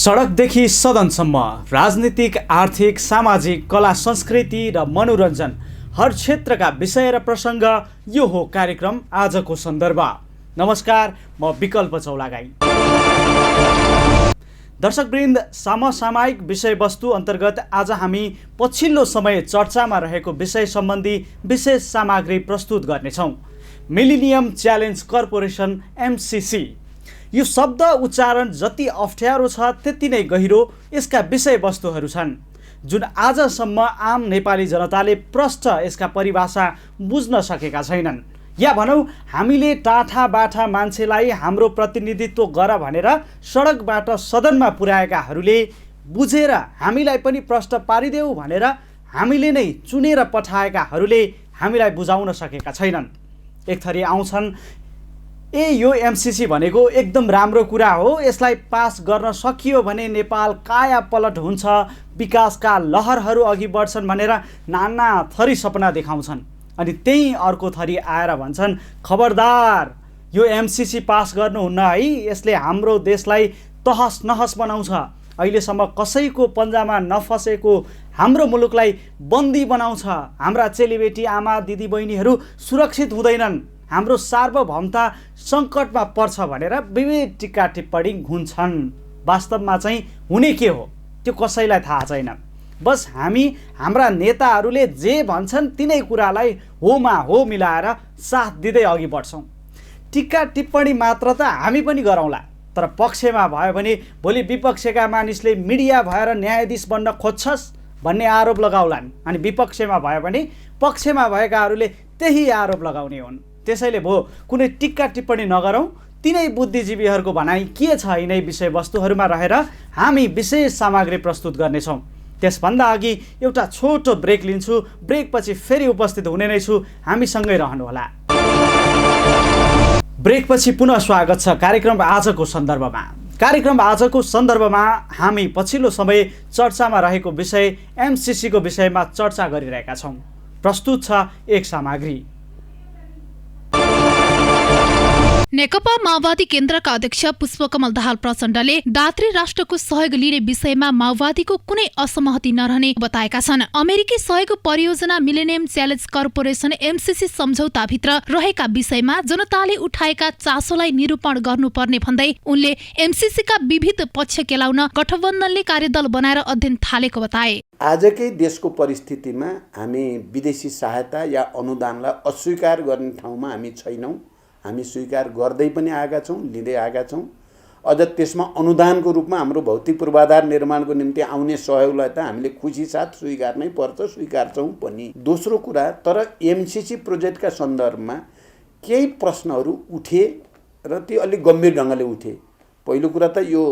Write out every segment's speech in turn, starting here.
सडकदेखि सदनसम्म राजनीतिक, आर्थिक, सामाजिक, कला, संस्कृति र मनोरञ्जन हर क्षेत्रका विषय र प्रसङ्ग यो हो कार्यक्रम आजको सन्दर्भ। नमस्कार, म विकल्प चौलागाई। दर्शकवृन्द, समसामयिक विषयवस्तु अन्तर्गत आज हामी पछिल्लो समय चर्चामा रहेको विषय सम्बन्धी विशेष सामग्री प्रस्तुत गर्नेछौँ। Millennium challenge corporation MCC। यो शब्द उच्चारण जति अप्ठ्यारो छ त्यति नै गहिरो यसका विषयवस्तुहरू छन्, जुन आजसम्म आम नेपाली जनताले प्रष्ट यसका परिभाषा बुझ्न सकेका छैनन्। या भनौँ, हामीले टाठा बाठा मान्छेलाई हाम्रो प्रतिनिधित्व गर भनेर सडकबाट सदनमा पुर्याएकाहरूले बुझेर हामीलाई पनि प्रष्ट पारिदेऊ भनेर हामीले नै चुनेर पठाएकाहरूले हामीलाई बुझाउन सकेका छैनन्। एक थरी आउँछन्, यो MCC भनेको एकदम राम्रो कुरा हो, यसलाई पास गर्न सकियो भने नेपाल काया पलट हुन्छ, विकासका लहरहरू अघि बढ्छन् भनेर नाना थरी सपना देखाउँछन्। अनि त्यही अर्को थरी आएर भन्छन्, खबरदार, यो MCC पास गर्नुहुन्न है, यसले हाम्रो देशलाई तहस नहस बनाउँछ। अहिलेसम्म कसैको पन्जामा नफसेको हाम्रो मुलुकलाई बन्दी बनाउँछ। हाम्रा चेलीबेटी, आमा, दिदीबहिनीहरू सुरक्षित हुँदैनन्, हाम्रो सार्वभौमता सङ्कटमा पर्छ भनेर विविध टिक्का टिप्पणी हुन्छन्। वास्तवमा चाहिँ हुने के हो त्यो कसैलाई थाहा छैन। बस हाम्रा नेताहरूले जे भन्छन् तिनै कुरालाई होमा हो मिलाएर साथ दिँदै अघि बढ्छौँ। टिक्का टिप्पणी मात्र त हामी पनि गरौँला, तर पक्षमा भयो भने भोलि विपक्षका मानिसले मिडिया भएर न्यायाधीश बन्न खोज्छस् भन्ने आरोप लगाउलान्, अनि विपक्षमा भयो भने पक्षमा भएकाहरूले त्यही आरोप लगाउने हुन्। त्यसैले भो कुनै टिक्का टिप्पणी नगरौँ। तिनै बुद्धिजीवीहरूको भनाइ के छ यिनै विषयवस्तुहरूमा रहेर हामी विशेष सामग्री प्रस्तुत गर्नेछौँ। त्यसभन्दा अघि एउटा छोटो ब्रेक लिन्छु। ब्रेकपछि फेरि उपस्थित हुने नै छु, हामीसँगै रहनुहोला। ब्रेकपछि पुनः स्वागत छ कार्यक्रम आजको सन्दर्भमा। कार्यक्रम आजको सन्दर्भमा हामी पछिल्लो समय चर्चामा रहेको विषय MCC को विषयमा चर्चा गरिरहेका छौँ। प्रस्तुत छ एक सामग्री। नेकपा माओवादी केन्द्रका अध्यक्ष पुष्पकमल दाहाल प्रचण्डले दात्री राष्ट्रको सहयोग लिने विषयमा माओवादीको कुनै असहमति नरहने बताएका छन्। अमेरिकी सहयोग परियोजना मिलेनियम च्यालेन्ज कर्पोरेसन MCC सम्झौताभित्र रहेका विषयमा जनताले उठाएका चासोलाई निरूपण गर्नुपर्ने भन्दै उनले MCC का विविध पक्ष केलाउन गठबन्धनले कार्यदल बनाएर अध्ययन थालेको बताए। आजकै देशको परिस्थितिमा हामी विदेशी सहायता या अनुदानलाई अस्वीकार गर्ने ठाउँमा हामी छैनौँ। हामी स्वीकार गर्दै पनि आएका छौँ, लिँदै आएका छौँ। अझ त्यसमा अनुदानको रूपमा हाम्रो भौतिक पूर्वाधार निर्माणको निम्ति आउने सहयोगलाई त हामीले खुसी साथ स्वीकार नै पर्छ, स्वीकार्छौँ पनि। दोस्रो कुरा, तर MCC प्रोजेक्टका सन्दर्भमा केही प्रश्नहरू उठे र ती अलिक गम्भीर ढङ्गले उठे। पहिलो कुरा त यो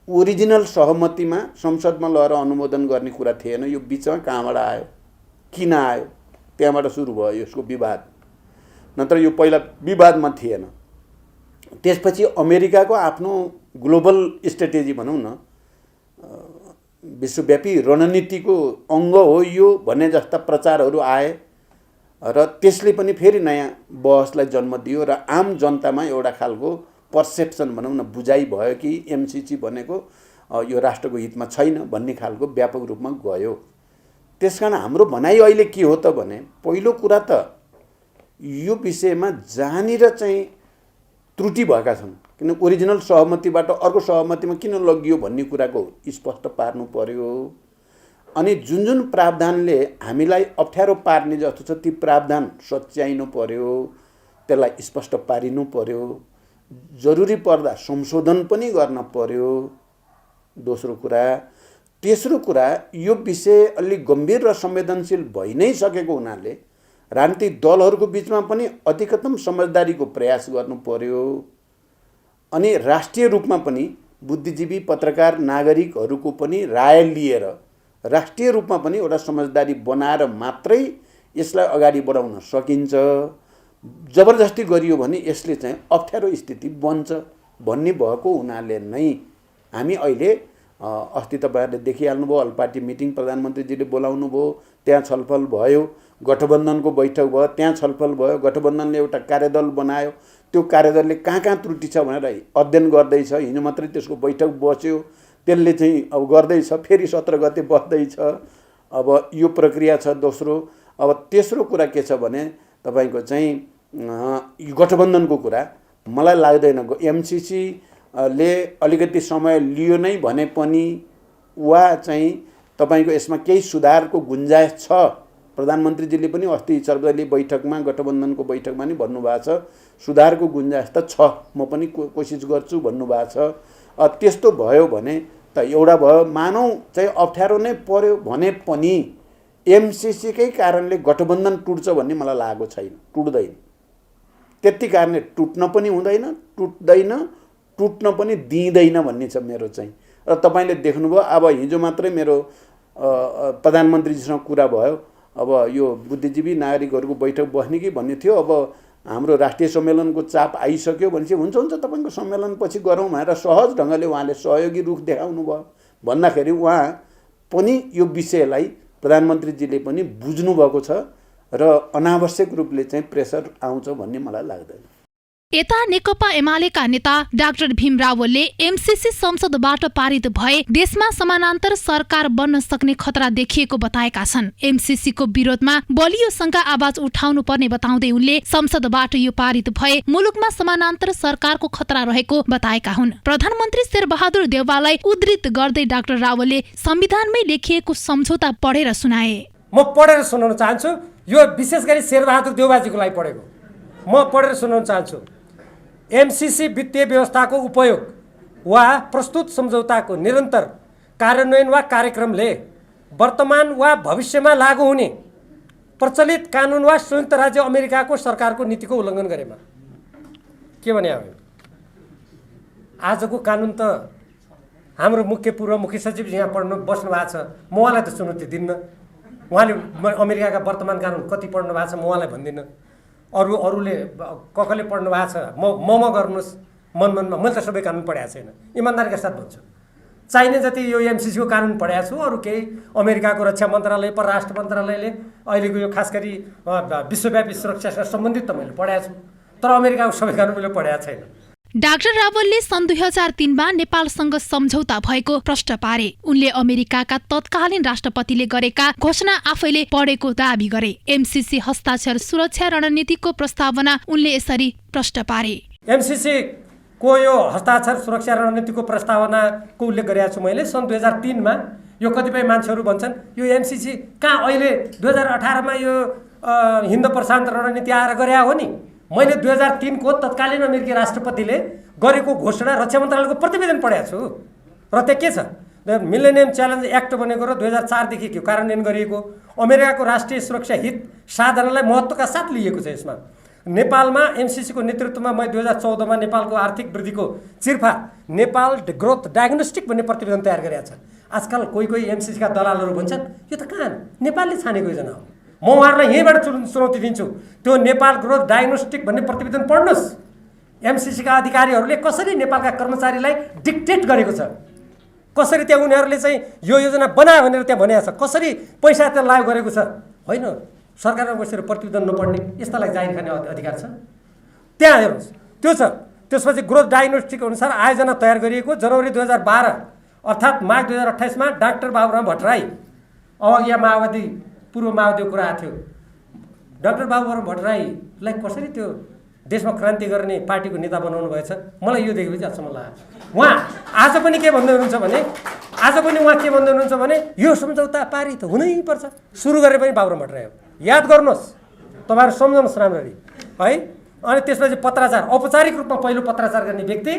ओरिजिनल सहमतिमा संसदमा लगेर अनुमोदन गर्ने कुरा थिएन। यो बिचमा कहाँबाट आयो, किन आयो, त्यहाँबाट सुरु भयो यसको विवाद। नत्र यो पहिला विवादमा थिएन। त्यसपछि अमेरिकाको आफ्नो ग्लोबल स्ट्रेटेजी भनौँ न, विश्वव्यापी रणनीतिको अङ्ग हो यो भन्ने जस्ता प्रचारहरू आए र त्यसले पनि फेरि नयाँ बहसलाई जन्म दियो र आम जनतामा एउटा खालको पर्सेप्सन भनौँ न, बुझाइ भयो कि MCC भनेको यो राष्ट्रको हितमा छैन भन्ने खालको व्यापक रूपमा गयो। त्यसकारण हाम्रो भनाइ अहिले के हो त भने, पहिलो कुरा त यो विषयमा जहाँनिर चाहिँ त्रुटि भएका छन्, किन ओरिजिनल सहमतिबाट अर्को सहमतिमा किन लगियो भन्ने कुराको स्पष्ट पार्नु पर्यो। अनि जुन जुन प्रावधानले हामीलाई अप्ठ्यारो पार्ने जस्तो छ ती प्रावधान सच्याइनु पर्यो, त्यसलाई स्पष्ट पारिनु पर्यो। जरुरी पर्दा संशोधन पनि गर्न पर्यो। दोस्रो कुरा। तेस्रो कुरा, यो विषय अलिक गम्भीर र संवेदनशील भइ नै सकेको हुनाले राजनीतिक दलहरूको बिचमा पनि अधिकतम समझदारीको प्रयास गर्नु पर्यो। अनि राष्ट्रिय रूपमा पनि बुद्धिजीवी, पत्रकार, नागरिकहरूको पनि राय लिएर राष्ट्रिय रूपमा पनि एउटा समझदारी बनाएर मात्रै यसलाई अगाडि बढाउन सकिन्छ। जबरजस्ती गरियो भने यसले चाहिँ अप्ठ्यारो स्थिति बन्छ भन्ने भएको हुनाले नै हामी अहिले अस्ति तपाईँहरूले देखिहाल्नुभयो, अल पार्टी मिटिङ प्रधानमन्त्रीजीले बोलाउनु भयो, त्यहाँ छलफल भयो। गठबन्धनको बैठक भयो, त्यहाँ छलफल भयो। गठबन्धनले एउटा कार्यदल बनायो, त्यो कार्यदलले कहाँ कहाँ त्रुटि छ भनेर अध्ययन गर्दैछ। हिजो मात्रै त्यसको बैठक बस्यो। त्यसले चाहिँ अब गर्दैछ, फेरि 17 गते बस्दैछ। अब यो प्रक्रिया छ। दोस्रो, अब तेस्रो कुरा के छ भने तपाईँको चाहिँ यो गठबन्धनको कुरा मलाई लाग्दैन एमसिसी ले अलिकति समय लियो नै भने पनि वा चाहिँ तपाईँको यसमा केही सुधारको गुन्जाइस छ। प्रधानमन्त्रीजीले पनि अस्ति सर्वदलीय बैठकमा, गठबन्धनको बैठकमा नि भन्नुभएको छ सुधारको गुन्जाइस त छ, म पनि कोसिस गर्छु भन्नुभएको छ। त्यस्तो भयो भने त एउटा भयो, मानौँ चाहिँ अप्ठ्यारो नै पर्यो भने पनि एमसिसीकै कारणले गठबन्धन टुट्छ भन्ने मलाई लागेको छैन, टुट्दैन। त्यति कारणले टुट्न पनि हुँदैन, टुट्न पनि दिँदैन भन्ने छ मेरो चाहिँ। र तपाईँले देख्नुभयो अब हिजो मात्रै मेरो प्रधानमन्त्रीजीसँग कुरा भयो, अब यो बुद्धिजीवी नागरिकहरूको बैठक बस्ने कि भन्ने थियो। अब हाम्रो राष्ट्रिय सम्मेलनको चाप आइसक्यो भनेपछि हुन्छ तपाईँको सम्मेलनपछि गरौँ भनेर सहज ढङ्गले उहाँले सहयोगी रुख देखाउनु भयो। भन्दाखेरि उहाँ पनि यो विषयलाई प्रधानमन्त्रीजीले पनि बुझ्नुभएको छ र अनावश्यक रूपले चाहिँ प्रेसर आउँछ भन्ने मलाई लाग्दैन। यता नेकपा एमालेका नेता डाक्टर भीम रावलले एमसिसी संसदबाट पारित भए देशमा समानान्तर सरकार बन्न सक्ने खतरा देखिएको बताएका छन्। एमसिसीको विरोधमा बलियो शंका आवाज उठाउनु पर्ने बताउँदै उनले संसदबाट यो पारित भए मुलुकमा समानान्तर सरकारको खतरा रहेको बताएका हुन्। प्रधानमन्त्री शेरबहादुर देउवालाई उद्धृत गर्दै डाक्टर रावलले संविधानमै लेखिएको सम्झौता पढेर सुनाए। म पढेर सुनाउन चाहन्छु, यो विशेष गरी शेरबहादुर देउवाजीको लागि पढेको म पढेर सुनाउन चाहन्छु। एमसिसी वित्तीय व्यवस्थाको उपयोग वा प्रस्तुत सम्झौताको निरन्तर कार्यान्वयन वा कार्यक्रमले वर्तमान वा भविष्यमा लागू हुने प्रचलित कानुन वा संयुक्त राज्य अमेरिकाको सरकारको नीतिको उल्लङ्घन गरेमा। के भने हो? आजको कानुन त हाम्रो पूर्व मुख्य सचिव यहाँ पढ्नु बस्नु भएको छ, म उहाँलाई त चुनौती दिन्न। उहाँले अमेरिकाका वर्तमान कानुन कति पढ्नु भएको छ म उहाँलाई भन्दिनँ। अरूले कसले पढ्नु भएको छ म गर्नुहोस् मनमा। मैले त सबै कानुन पढाएको छैन, इमान्दारीका साथ भन्छु। चाहिने जति यो एमसिसीको कानुन पढाएको छु, अरू केही अमेरिकाको रक्षा मन्त्रालय, परराष्ट्र मन्त्रालयले अहिलेको यो खास गरी विश्वव्यापी सुरक्षासँग सम्बन्धित त मैले पढाएको छु, तर अमेरिकाको सबै कानुन मैले पढाएको छैन। डाक्टर रावलले सन् 2003मा नेपालसँग सम्झौता भएको प्रश्न पारे। उनले अमेरिकाका तत्कालीन राष्ट्रपतिले गरेका घोषणा आफैले पढेको दाबी गरे। एमसिसी हस्ताक्षर सुरक्षा रणनीतिको प्रस्तावना उनले यसरी प्रश्न पारे। एमसिसी को यो हस्ताक्षर सुरक्षा रणनीतिको प्रस्तावनाको उल्लेख गरेको छु मैले सन् 2003मा। यो कतिपय मान्छेहरू भन्छन् यो एमसिसी कहाँ अहिले 2018मा यो हिन्द प्रशान्त रणनीति आएर गरे हो नि। मैले 2003 को तत्कालीन अमेरिकी राष्ट्रपतिले गरेको घोषणा रक्षा मन्त्रालयको प्रतिवेदन पढाएको छु। र त्यो के छ? मिलेनियम च्यालेन्ज एक्ट बनेको र 2004 देखि कार्यान्वयन गरिएको अमेरिकाको राष्ट्रिय सुरक्षा हित साधनलाई महत्त्वका साथ लिएको छ। यसमा नेपालमा एमसिसीको नेतृत्वमा मैले 2014मा नेपालको आर्थिक वृद्धिको चिरफा नेपाल ग्रोथ डायग्नोस्टिक भन्ने प्रतिवेदन तयार गरेको छ। आजकल कोही एमसिसीका दलालहरू भन्छन् यो त कहाँ नेपालले छानेको योजना हो। म उहाँहरूलाई यहीँबाट चुनौती दिन्छु, त्यो नेपाल ग्रोथ डायग्नोस्टिक भन्ने प्रतिवेदन पढ्नुहोस्। एमसिसीका अधिकारीहरूले कसरी नेपालका कर्मचारीलाई डिक्टेट गरेको छ, कसरी त्यहाँ उनीहरूले चाहिँ यो योजना बनायो भनेर त्यहाँ भनेको छ, कसरी पैसा त्यहाँ लागु गरेको छ। होइन, सरकारमा बसेर प्रतिवेदन नपढ्ने यस्तालाई जाहिर खाने अधिकार छ। त्यहाँ हेर्नुहोस्, त्यो छ। त्यसपछि ग्रोथ डायग्नोस्टिक अनुसार आयोजना तयार गरिएको जनवरी 2012 अर्थात् मार्च 2028मा डाक्टर बाबुराम भट्टराई, अब यहाँ माओवादी पूर्व माओवादीको कुरा आएको थियो, डाक्टर बाबुराम भट्टराईलाई कसरी त्यो देशमा क्रान्ति गर्ने पार्टीको नेता बनाउनु भएछ, मलाई यो देखेपछि अचम्म लाग्यो। उहाँ आज पनि के भन्दै हुनुहुन्छ भने यो सम्झौता पारित हुनैपर्छ। सुरु गरे पनि बाबुराम भट्टराई हो। याद गर्नुहोस्, तपाईँहरू सम्झनुहोस् राम्ररी है। अनि त्यसपछि पत्राचार, औपचारिक रूपमा पहिलो पत्राचार गर्ने व्यक्ति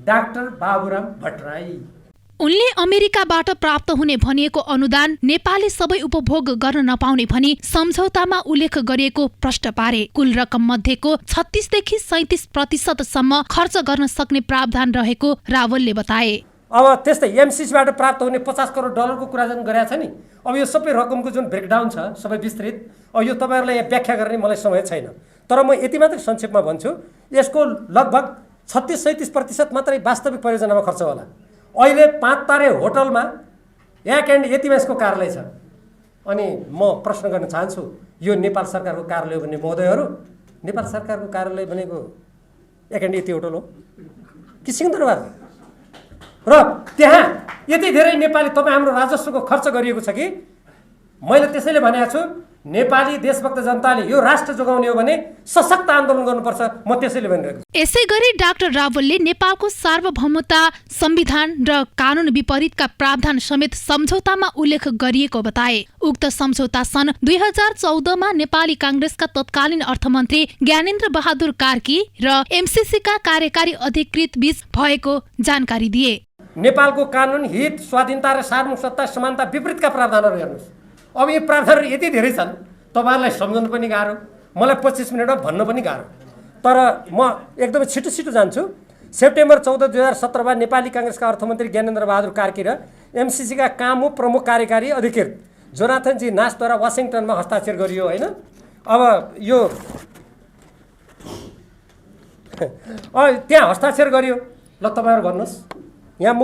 डाक्टर बाबुराम भट्टराई। उनले अमेरिकाबाट प्राप्त हुने भनिएको अनुदान नेपालले सबै उपभोग गर्न नपाउने भनी सम्झौतामा उल्लेख गरिएको प्रश्न पारे। कुल रकम मध्येको 36 देखि 37% खर्च गर्न सक्ने प्रावधान रहेको रावलले बताए। अब त्यस्तै एमसिसीबाट प्राप्त हुने 50 करोड डलरको कुरा जुन गरेको छ नि, अब यो सबै रकमको जुन ब्रेकडाउन छ सबै विस्तृत, अब यो तपाईँहरूलाई यहाँ व्याख्या गर्ने मलाई समय छैन। तर म यति मात्रै संक्षेपमा भन्छु, यसको लगभग 36-37% मात्रै वास्तविक परियोजनामा खर्च होला। अहिले 5 तारे होटलमा एक एन्ड यतिमासको कार्यालय छ। अनि म प्रश्न गर्न चाहन्छु, यो नेपाल सरकारको कार्यालय भन्ने महोदयहरू, नेपाल सरकारको कार्यालय भनेको एक एन्ड यति होटल हो कि सिंहदरबार? र त्यहाँ यति धेरै नेपाली तपाईँ हाम्रो राजस्वको खर्च गरिएको छ कि मैले त्यसैले भनेको छु नेपाली देशभक्त जनताले यो राष्ट्र जोगाउने हो भने सशक्त आन्दोलन गर्नुपर्छ। म त्यसैले भनिरहेको छु। यसै गरी डाक्टर रावलले नेपालको सार्वभौमता, संविधान र कानून विपरीतका प्रावधान समेत सम्झौतामा उल्लेख गरिएको बताए। उक्त सम्झौता सन् 2014मा नेपाली कांग्रेसका तत्कालीन अर्थमन्त्री ज्ञानेन्द्र बहादुर कार्की र एमसीसीका कार्यकारी अधिकृत बीच भएको जानकारी दिए। नेपालको कानून, हित, स्वाधीनता र सार्वभौमता, समानता विपरीतका प्रावधानहरू हेर्नुहोस्। अब यो प्रावधानहरू यति धेरै छन् तपाईँहरूलाई सम्झाउनु पनि गाह्रो, मलाई 25 मिनटमा भन्न पनि गाह्रो। तर म एकदमै छिटो जान्छु। सेप्टेम्बर 14, 2017मा नेपाली कांग्रेसका अर्थमन्त्री ज्ञानेन्द्र बहादुर कार्की र एमसीसीका कामु प्रमुख कार्यकारी अधिकृत जोनाथन जी नासद्वारा वासिङटनमा हस्ताक्षर गरियो होइन। अब यो त्यहाँ हस्ताक्षर गरियो। ल तपाईँहरू भन्नुहोस्, यहाँ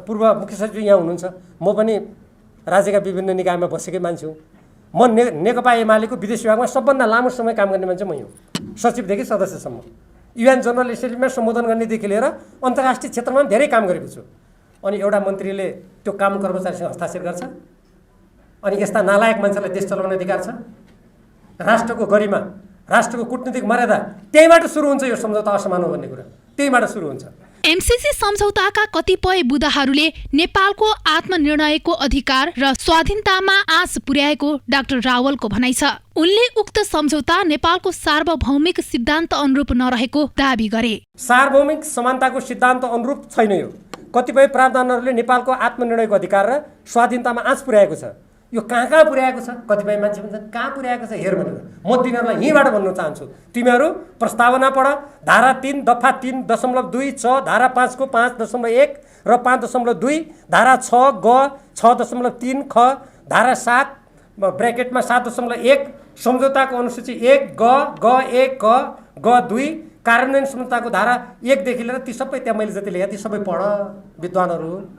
पूर्व मुख्य सचिव यहाँ हुनुहुन्छ, म पनि राज्यका विभिन्न निकायमा बसेकै मान्छे हुँ। म नेकपा एमालेको विदेश विभागमा सबभन्दा लामो समय काम गर्ने मान्छे मै हुँ, सचिवदेखि सदस्यसम्म। युएन जनरल एसेम्ब्लीमा सम्बोधन गर्नेदेखि लिएर अन्तर्राष्ट्रिय क्षेत्रमा धेरै काम गरेको छु। अनि एउटा मन्त्रीले त्यो काम कर्मचारीसँग हस्ताक्षर गर्छ अनि यस्ता नालायक मान्छेलाई देश चलाउने अधिकार छ? राष्ट्रको गरिमा, राष्ट्रको कूटनीतिक मर्यादा त्यहीबाट सुरु हुन्छ। यो सम्झौता असमान हो भन्ने कुरा त्यहीबाट सुरु हुन्छ। एमसीसी सम्झौताका कतिपय बुदाहरूले नेपालको आत्मनिर्णयको अधिकार र स्वाधीनतामा आँच पुर्याएको डाक्टर रावलको भनाइ छ। उनले उक्त सम्झौता नेपालको सार्वभौमिक सिद्धान्त अनुरूप नरहेको दाबी गरे। सार्वभौमिक समानताको सिद्धान्त अनुरूप छैन यो। कतिपय प्रावधानहरूले नेपालको आत्मनिर्णयको अधिकार र स्वाधीनतामा आँच पुर्याएको छ। यो कहाँ पुर्याएको छ? कतिपय मान्छे भन्छन् कहाँ पुर्याएको छ हेर भनेर। म तिनीहरूलाई यहीँबाट भन्न चाहन्छु, तिमीहरू प्रस्तावना पढ। धारा 3 दफा 3.2 छ, धारा 5 को 5.1 र 5.2, धारा 6 ग 6.3 ख, धारा 7 ब्र्याकेटमा 7.1 सम्झौताको अनुसूची 1 ग 1 ग ग 2 कार्यान्वयन सम्झौताको धारा 1 देखि लिएर ती सबै त्यहाँ मैले जति लेखेँ ती सबै पढ विद्वानहरू।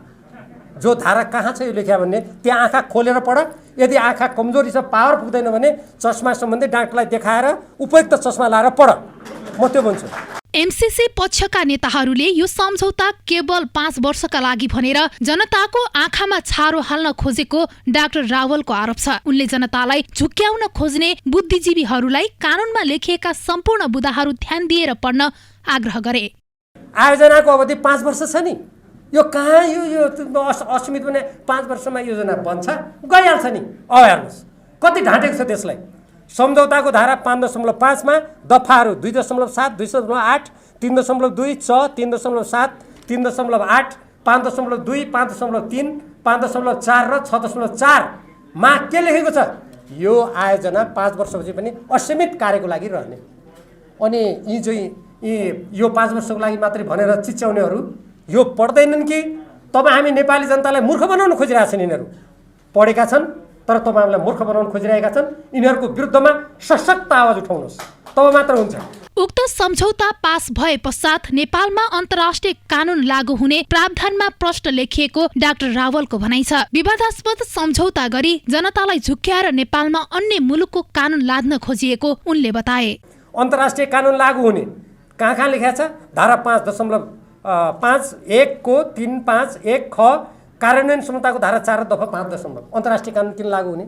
जो धारा कहाँ छ यो लेख्या भन्ने त्यहाँ आँखा खोलेर पढ। यदि आँखा कमजोरी छ, पावर पुग्दैन भने चस्मा सम्बन्धी डाक्टरलाई देखाएर उपयुक्त चस्मा लाएर पढ। म त्यो भन्छु। एमसीसी पक्षका नेताहरूले यो सम्झौता केवल 5 वर्षका लागि भनेर जनताको आँखामा छारो हाल्न खोजेको डाक्टर रावलको आरोप छ। उनले जनतालाई झुक्क्याउन खोज्ने बुद्धिजीवीहरूलाई कानूनमा लेखिएका सम्पूर्ण बुदाहरू ध्यान दिएर पढ्न आग्रह गरे। आयोजनाको अवधि 5 वर्ष छ नि, यो कहाँ यो असीमित भने 5 वर्षमा योजना बन्छ गइहाल्छ नि। अब हेर्नुहोस् कति ढाँटेको छ देशलाई। सम्झौताको धारा 5.5 मा दफाहरू 2.7, 2.8, 3.2, 6, 3.7, 3.8, 5.2, 5.3, 5.4 र 6.4 मा के लेखेको छ? यो आयोजना 5 वर्षपछि पनि असीमित कार्यको लागि रहने। अनि यो 5 वर्षको लागि मात्रै भनेर चिच्याउनेहरू यो पढ्दैनन् कि तपाईँ हामी नेपाली जनतालाई मूर्ख बनाउन खोजिरहेका छन्। यिनीहरू पढेका छन् तर तपाईँहरूलाई मूर्ख बनाउन खोजिरहेका छन्। यिनीहरूको विरुद्धमा सशक्त आवाज उठाउनुहोस्, तब मात्र हुन्छ। उक्त सम्झौता पास भए पश्चात नेपालमा अन्तर्राष्ट्रिय कानून लागू हुने प्रावधानमा प्रष्ट लेखिएको डाक्टर रावलको भनाइ छ। विवादास्पद सम्झौता गरी जनतालाई झुक्क्याएर नेपालमा अन्य मुलुकको कानून लाद्न खोजिएको उनले बताए। अन्तर्राष्ट्रिय कानून लागू हुने कहाँ लेखेको छ? धारा 5.5(1) को 3.5(1) ख कार्यान्वयन सम्झौताको धारा 4 दफा 5 अन्तर्राष्ट्रिय कानून किन लागू हुने?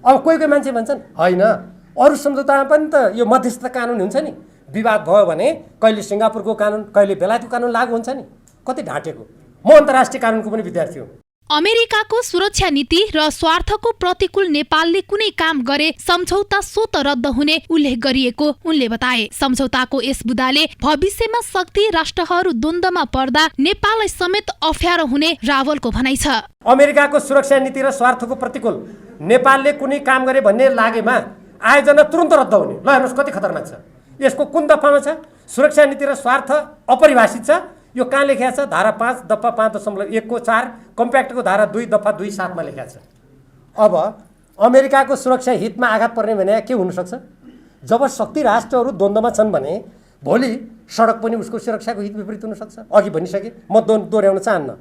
अब कोही मान्छे भन्छन् होइन अरू सम्झौतामा पनि त यो मध्यस्थता कानून हुन्छ नि, विवाद भयो भने कहिले सिङ्गापुरको कानून कहिले बेलायतको कानून लागू हुन्छ नि। कति ढाँटेको। म अन्तर्राष्ट्रिय कानूनको पनि विद्यार्थी हुँ। अमेरिकाको सुरक्षा नीति र स्वार्थको प्रतिकूल नेपालले कुनै काम गरे सम्झौता स्वत रद्द हुने उल्लेख गरिएको उनले बताए। सम्झौताको यस बुदाले भविष्यमा शक्ति राष्ट्रहरू द्वन्द्वमा पर्दा नेपाललाई समेत अप्ठ्यारो हुने रावलको भनाइ छ। अमेरिकाको सुरक्षा नीति र स्वार्थको प्रतिकूल नेपालले कुनै काम गरे भन्ने लागेमा आयोजना तुरन्त रद्द हुने। ल हेर्नुहोस् कति खतरनाक छ। यसको कुन दफामा छ? सुरक्षा नीति र स्वार्थ अपरिभाषित छ। यो कहाँ लेखिया छ? धारा 5 दफा 5.1 को 4 कम्प्याक्टको धारा 2 दफा 2.7 मा लेखिया छ। अब अमेरिकाको सुरक्षा हितमा आघात पर्ने भने के हुनसक्छ? जब शक्ति राष्ट्रहरू द्वन्द्वमा छन् भने भोलि सडक पनि उसको सुरक्षाको हित विपरीत हुनसक्छ। अघि भनिसकेँ, म दोहोऱ्याउन चाहन्न।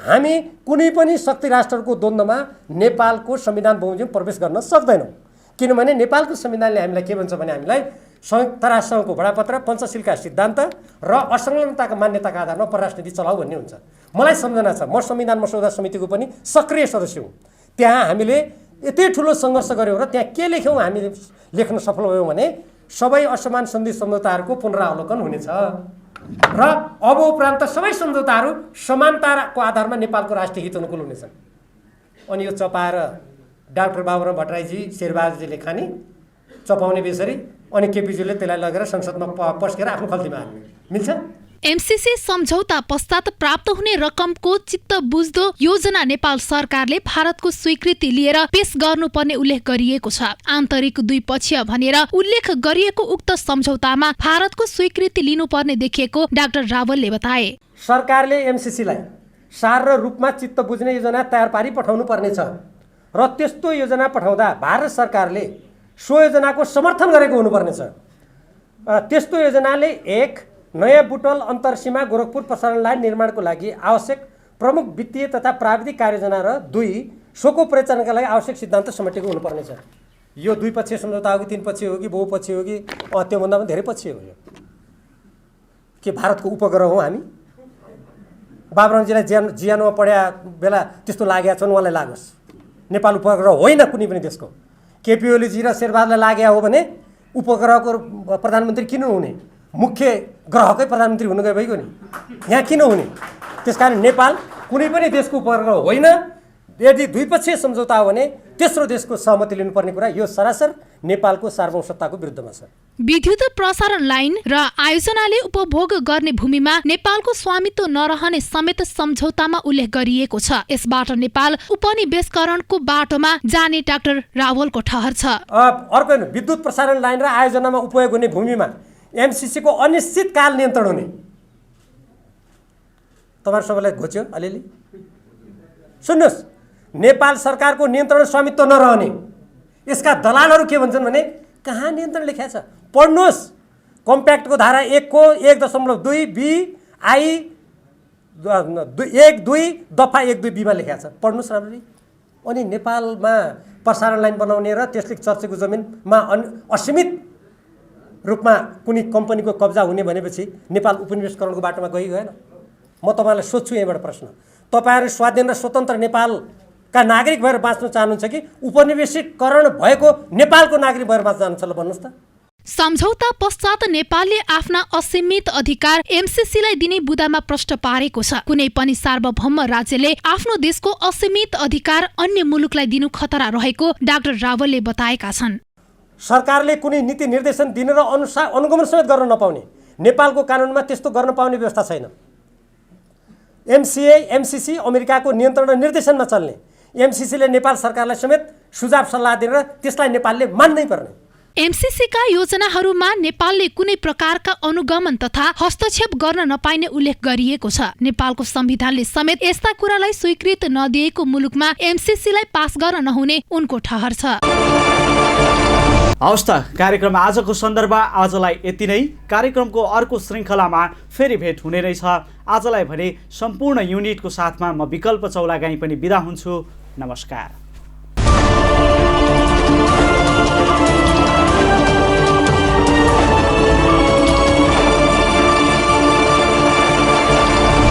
हामी कुनै पनि शक्ति राष्ट्रहरूको द्वन्द्वमा नेपालको संविधान बमोजिम प्रवेश गर्न सक्दैनौँ। किनभने नेपालको संविधानले हामीलाई के भन्छ भने हामीलाई संयुक्त राष्ट्रसङ्घको बडापत्र, पञ्चशीलका सिद्धान्त र असंलग्नताका मान्यताका आधारमा परराष्ट्र नीति चलाऊ भन्ने हुन्छ। मलाई सम्झना छ, म संविधान मसौदा समितिको पनि सक्रिय सदस्य हुँ। त्यहाँ हामीले यति ठुलो सङ्घर्ष गऱ्यौँ र त्यहाँ के लेख्यौँ, हामीले लेख्न सफल भयौँ भने सबै असमान सन्धि सम्झौताहरूको पुनरावलोकन हुनेछ र अब उपरान्त सबै सम्झौताहरू समानताको आधारमा नेपालको राष्ट्रिय हित अनुकूल हुनेछन्। अनि यो चपाएर डाक्टर बाबुराम भट्टराईजी, शेरबहादुरजीले खाने, चपाउने बेसरी, अनि केपीजीले त्यसलाई लगेर संसदमा पस्केर आफ्नो खल्तीमा हाल्ने, मिल्छ? एमसीसी सम्झौता पश्चात प्राप्त हुने रकमको चित्त बुझ्दो योजना नेपाल सरकारले भारतको स्वीकृति लिएर पेश गर्नुपर्ने उल्लेख गरिएको छ। आन्तरिक द्विपक्षीय भनेर उल्लेख गरिएको उक्त सम्झौतामा भारतको स्वीकृति लिनुपर्ने देखिएको डाक्टर रावलले बताए। सरकारले एमसीसीलाई सार र रूपमा चित्त बुझ्ने योजना तयार पारी पठाउनु पर्नेछ र त्यस्तो योजना पठाउँदा भारत सरकारले सो योजनाको समर्थन गरेको हुनुपर्नेछ। त्यस्तो योजनाले 1 नयाँ बुटवल अन्तरसीमा गोरखपुर प्रसारण लाइन निर्माणको लागि आवश्यक प्रमुख वित्तीय तथा प्राविधिक कार्ययोजना र 2 सोको परिचालनका लागि आवश्यक सिद्धान्त समेटेको हुनुपर्नेछ। यो द्विपक्षीय सम्झौता हो कि 3 पक्षीय हो कि बहुपक्षीय हो कि त्योभन्दा पनि धेरै पक्षीय हो। यो के भारतको उपग्रह हो हामी? बाबुरामजीलाई जियानोमा पढ्या बेला त्यस्तो लागेका छन्, उहाँलाई लागोस्। नेपाल उपग्रह होइन कुनै पनि देशको। केपी ओलीजी र शेरबहादुरलाई लागेको हो भने उपग्रहको प्रधानमन्त्री किन हुने? मुख्य ग्रहकै प्रधानमन्त्री हुनु गए भइगयो नि, यहाँ किन हुने? त्यसकारण नेपाल कुनै पनि देशको उपग्रह होइन। यदि द्विपक्षीय सम्झौता हो भने तेस्रो देशको सहमति लिनुपर्ने कुरा यो सरासर नेपालको सार्वभौमसत्ताको विरुद्धमा छ। विद्युत प्रसारण लाइन र आयोजनाले उपभोग गर्ने भूमिमा नेपालको स्वामित्व नरहने समेत सम्झौतामा उल्लेख गरिएको छ। यसबाट नेपाल उपनिवेशकरणको बाटोमा जाने डाक्टर रावलको ठहर छ। अर्को विद्युत प्रसारण लाइन र आयोजनामा उपयोग हुने भूमिमा एमसीसीको अनिश्चितकाल नियन्त्रण हुने। तपाईहरु सबैलाई घोच्यो अलिअलि? सुन्नुहोस्, नेपाल सरकारको नियन्त्रण स्वामित्व नरहने। यसका दलालहरू के भन्छन् भने कहाँ नियन्त्रण लेखेको छ? पढ्नुहोस्, कम्प्याक्टको धारा 1 को 1.2 बी आई 1.2 दफा 1.2 बीमा लेखेको छ। पढ्नुहोस् राम्ररी। अनि नेपालमा प्रसारण लाइन बनाउने र त्यसले चर्चेको जमिनमा असीमित रूपमा कुनै कम्पनीको कब्जा हुने भनेपछि नेपाल उपनिवेशकरणको बाटोमा गएन? म तपाईहरुलाई सोध्छु यहीँबाट प्रश्न, तपाईहरु स्वाधीन र स्वतन्त्र नेपालका नागरिक भएर बाँच्न चाहनुहुन्छ कि उपनिवेशीकरण भएको नेपालको नागरिक भएर बाँच्न चाहनुहुन्छ? ल भन्नुहोस् त। सम्झौता पश्चात नेपालले आफ्ना असीमित अधिकार एमसीसीलाई दिने बुदामा प्रश्न पारेको छ। कुनै पनि सार्वभौम राज्यले आफ्नो देशको असीमित अधिकार अन्य मुलुकलाई दिनु खतरा रहेको डाक्टर रावलले बताएका छन्। सरकारले कुनै नीति निर्देशन दिन र अनुगमन समेत गर्न नपाउने, नेपालको कानुनमा त्यस्तो गर्न पाउने व्यवस्था छैन। एमसीसी अमेरिकाको नियन्त्रण र निर्देशनमा चल्ने। एमसीसीले नेपाल सरकारलाई समेत सुझाव सल्लाह दिएर त्यसलाई नेपालले मान्नै पर्ने। एमसीसीका योजनाहरूमा नेपालले कुनै प्रकारका अनुगमन तथा हस्तक्षेप गर्न नपाइने उल्लेख गरिएको छ। नेपालको संविधानले समेत यस्ता कुरालाई स्वीकृत नदिएको मुलुकमा एमसीसीलाई पास गर्न नहुने उनको ठहर छ। हवस् त, कार्यक्रम आजको सन्दर्भ आजलाई यति नै। कार्यक्रमको अर्को श्रृङ्खलामा फेरि भेट हुने नै छ। आजलाई भने सम्पूर्ण युनिटको साथमा म विकल्प चौलागाई पनि बिदा हुन्छु। नमस्कार।